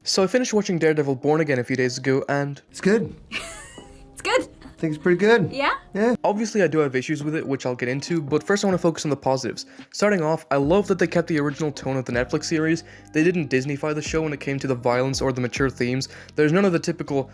So I finished watching Daredevil Born Again a few days ago, and It's good. It's good. I think it's pretty good. Yeah? Yeah. obviously I do have issues with it, which I'll get into, but first I want to focus on the positives. Starting off, I love that they kept the original tone of the Netflix series. They didn't Disneyfy the show when it came to the violence or the mature themes. There's none of the typical,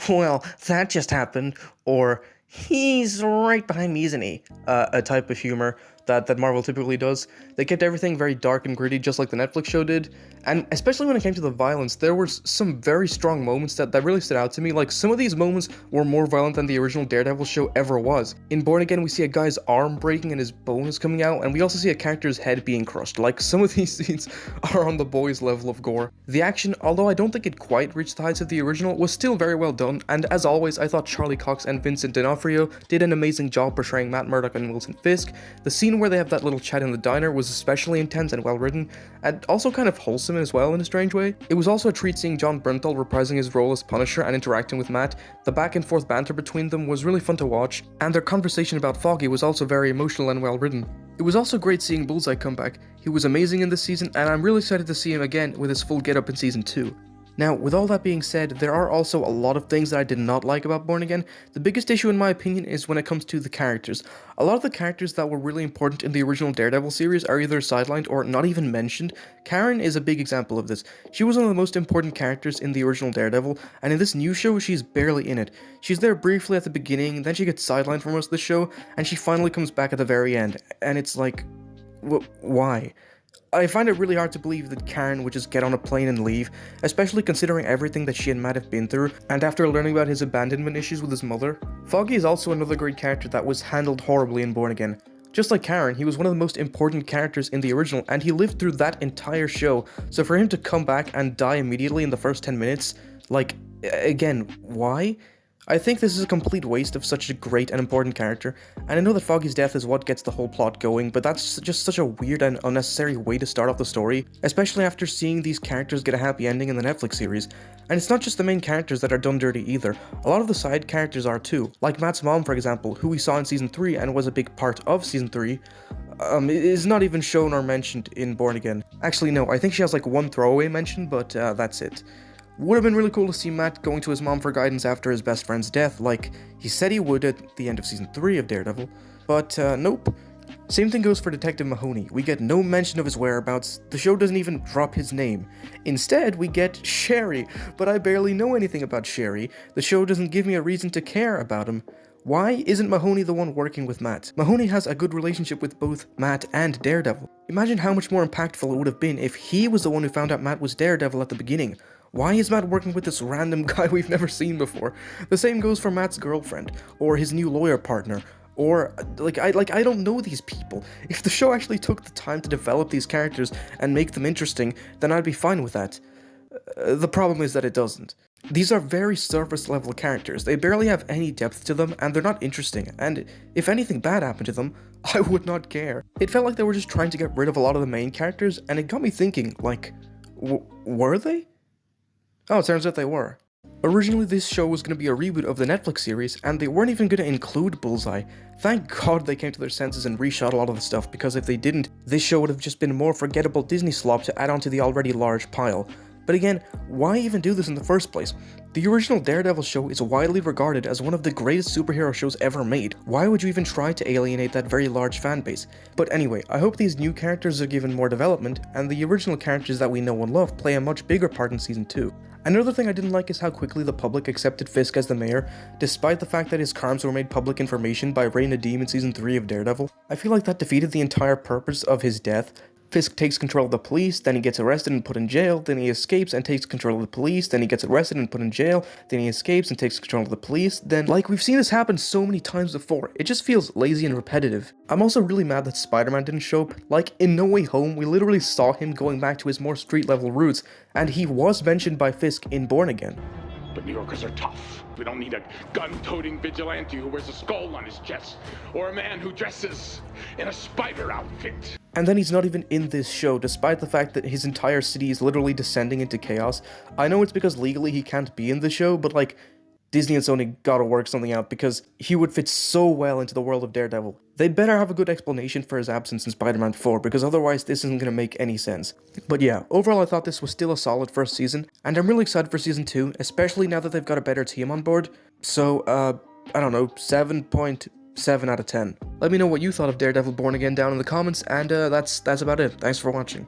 well, that just happened, or he's right behind me, isn't he? A type of humor that Marvel typically does. They kept everything very dark and gritty, just like the Netflix show did. And especially when it came to the violence, there were some very strong moments that really stood out to me. Like, some of these moments were more violent than the original Daredevil show ever was. In Born Again, we see a guy's arm breaking and his bone is coming out, and we also see a character's head being crushed. Like, some of these scenes are on the boys' level of gore. The action, although I don't think it quite reached the heights of the original, was still very well done, and as always, I thought Charlie Cox and Vincent D'Onofrio did an amazing job portraying Matt Murdock and Wilson Fisk. The scene where they have that little chat in the diner was especially intense and well written, and also kind of wholesome as well in a strange way. It was also a treat seeing John Bernthal reprising his role as Punisher and interacting with Matt. The back and forth banter between them was really fun to watch, and their conversation about Foggy was also very emotional and well written. It was also great seeing Bullseye come back. He was amazing in this season, and I'm really excited to see him again with his full getup in season 2. Now, with all that being said, there are also a lot of things that I did not like about Born Again. The biggest issue in my opinion is when it comes to the characters. A lot of the characters that were really important in the original Daredevil series are either sidelined or not even mentioned. Karen is a big example of this. She was one of the most important characters in the original Daredevil, and in this new show, she's barely in it. She's there briefly at the beginning, then she gets sidelined for most of the show, and she finally comes back at the very end, and it's like, why? I find it really hard to believe that Karen would just get on a plane and leave, especially considering everything that she and Matt have been through, and after learning about his abandonment issues with his mother. Foggy is also another great character that was handled horribly in Born Again. Just like Karen, he was one of the most important characters in the original, and he lived through that entire show, so for him to come back and die immediately in the first 10 minutes, like, again, why? I think this is a complete waste of such a great and important character, and I know that Foggy's death is what gets the whole plot going, but that's just such a weird and unnecessary way to start off the story, especially after seeing these characters get a happy ending in the Netflix series. And it's not just the main characters that are done dirty either, a lot of the side characters are too, like Matt's mom for example, who we saw in season 3 and was a big part of season 3, is not even shown or mentioned in Born Again. Actually no, I think she has like one throwaway mention, but that's it. Would have been really cool to see Matt going to his mom for guidance after his best friend's death, like he said he would at the end of season 3 of Daredevil, but nope. Same thing goes for Detective Mahoney. We get no mention of his whereabouts, the show doesn't even drop his name. Instead, we get Sherry, but I barely know anything about Sherry. The show doesn't give me a reason to care about him. Why isn't Mahoney the one working with Matt? Mahoney has a good relationship with both Matt and Daredevil. Imagine how much more impactful it would have been if he was the one who found out Matt was Daredevil at the beginning. Why is Matt working with this random guy we've never seen before? The same goes for Matt's girlfriend, or his new lawyer partner, or, I don't know these people. If the show actually took the time to develop these characters and make them interesting, then I'd be fine with that. The problem is that it doesn't. These are very surface level characters, they barely have any depth to them, and they're not interesting, and if anything bad happened to them, I would not care. It felt like they were just trying to get rid of a lot of the main characters, and it got me thinking, like, were they? Oh, it turns out they were. Originally, this show was going to be a reboot of the Netflix series, and they weren't even going to include Bullseye. Thank God they came to their senses and reshot a lot of the stuff, because if they didn't, this show would have just been more forgettable Disney slop to add on to the already large pile. But again, why even do this in the first place? The original Daredevil show is widely regarded as one of the greatest superhero shows ever made. Why would you even try to alienate that very large fan base? But anyway, I hope these new characters are given more development, and the original characters that we know and love play a much bigger part in season 2. Another thing I didn't like is how quickly the public accepted Fisk as the mayor, despite the fact that his crimes were made public information by Ray Nadeem in season 3 of Daredevil. I feel like that defeated the entire purpose of his death. Fisk takes control of the police, then he gets arrested and put in jail, then he escapes and takes control of the police, then he gets arrested and put in jail, then he escapes and takes control of the police, then, like, we've seen this happen so many times before, it just feels lazy and repetitive. I'm also really mad that Spider-Man didn't show up. Like, in No Way Home, we literally saw him going back to his more street-level roots, and he was mentioned by Fisk in Born Again. But New Yorkers are tough. We don't need a gun-toting vigilante who wears a skull on his chest, or a man who dresses in a spider outfit. And then he's not even in this show, despite the fact that his entire city is literally descending into chaos. I know it's because legally he can't be in the show, but like, Disney and Sony gotta work something out because he would fit so well into the world of Daredevil. They'd better have a good explanation for his absence in Spider-Man 4 because otherwise this isn't gonna make any sense. But yeah, overall I thought this was still a solid first season, and I'm really excited for season 2, especially now that they've got a better team on board. So, I don't know, 7.7 out of 10. Let me know what you thought of Daredevil Born Again down in the comments, and that's about it. Thanks for watching.